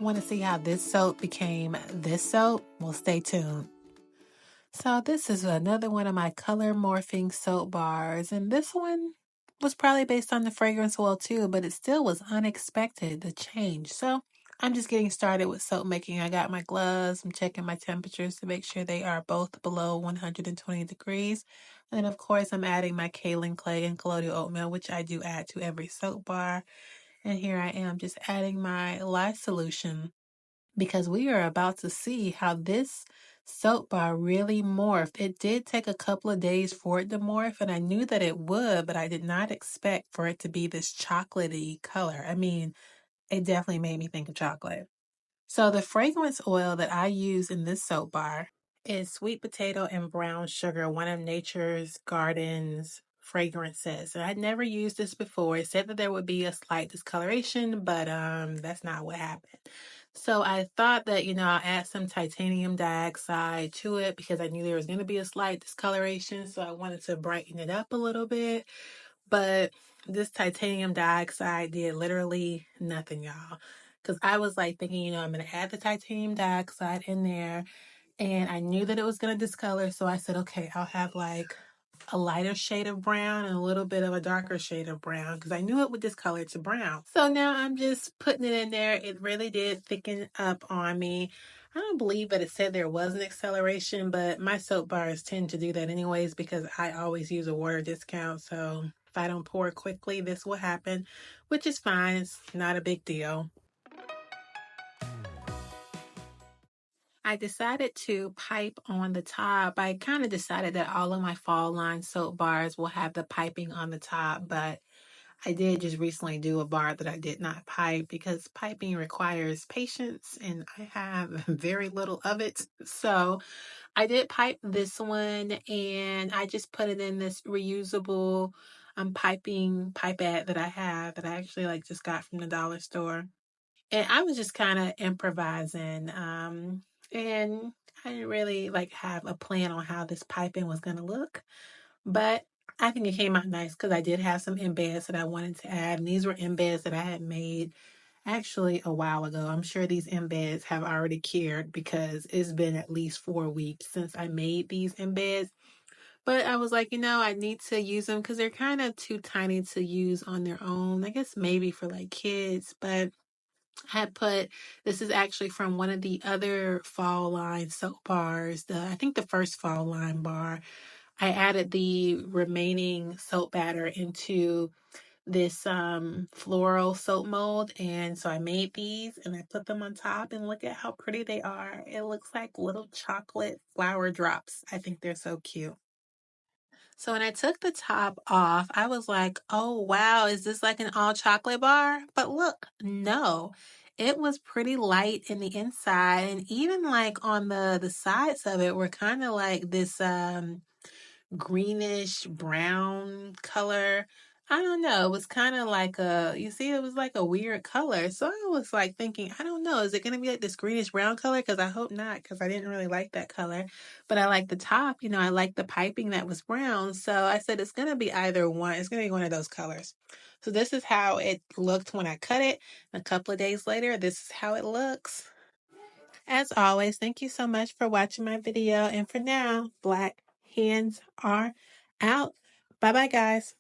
Want to see how this soap became this soap? Well, stay tuned. So this is another one of my color morphing soap bars, and this one was probably based on the fragrance oil too, but it still was unexpected, the change. So I'm just getting started with soap making. I got my gloves. I'm checking my temperatures to make sure they are both below 120 degrees. And then of course I'm adding my kaolin clay and colloidal oatmeal, which I do add to every soap bar. And here I am just adding my lye solution because we are about to see how this soap bar really morphed. It did take a couple of days for it to morph, and I knew that it would, but I did not expect for it to be this chocolatey color. I mean, it definitely made me think of chocolate. So the fragrance oil that I use in this soap bar is sweet potato and brown sugar, one of Nature's Garden's fragrances. And I'd never used this before. It said that there would be a slight discoloration, but that's not what happened. So I thought that, I'll add some titanium dioxide to it because I knew there was going to be a slight discoloration. So I wanted to brighten it up a little bit. But this titanium dioxide did literally nothing, y'all. Because I was like thinking, I'm going to add the titanium dioxide in there. And I knew that it was going to discolor. So I said, okay, I'll have like a lighter shade of brown and a little bit of a darker shade of brown because I knew it would discolor to brown. So now I'm just putting it in there. It really did thicken up on me. I don't believe that it said there was an acceleration, but my soap bars tend to do that anyways because I always use a water discount. So if I don't pour quickly, this will happen, which is fine. It's not a big deal. I decided to pipe on the top. I kind of decided that all of my fall line soap bars will have the piping on the top, but I did just recently do a bar that I did not pipe because piping requires patience and I have very little of it. So I did pipe this one and I just put it in this reusable piping pipette that I have that I actually just got from the dollar store. And I was just kind of improvising. And I didn't really have a plan on how this piping was going to look. But I think it came out nice because I did have some embeds that I wanted to add. And these were embeds that I had made actually a while ago. I'm sure these embeds have already cured because it's been at least 4 weeks since I made these embeds. But I was like, I need to use them because they're kind of too tiny to use on their own. I guess maybe for kids, but had put this is actually from one of the other fall line soap bars. I think the first fall line bar. I added the remaining soap batter into this floral soap mold, and so I made these and I put them on top, and look at how pretty they are. It looks like little chocolate flower drops. I think they're so cute. So when I took the top off, I was like, oh wow, is this like an all chocolate bar? But look, no. It was pretty light in the inside, and even on the sides of it were kind of like this greenish brown color. I don't know. It was kind of it was like a weird color. So I was thinking, I don't know, is it going to be like this greenish brown color? Because I hope not, because I didn't really like that color. But I like the top, I like the piping that was brown. So I said it's going to be either one. It's going to be one of those colors. So this is how it looked when I cut it. A couple of days later, this is how it looks. As always, thank you so much for watching my video. And for now, Black Hands are out. Bye bye, guys.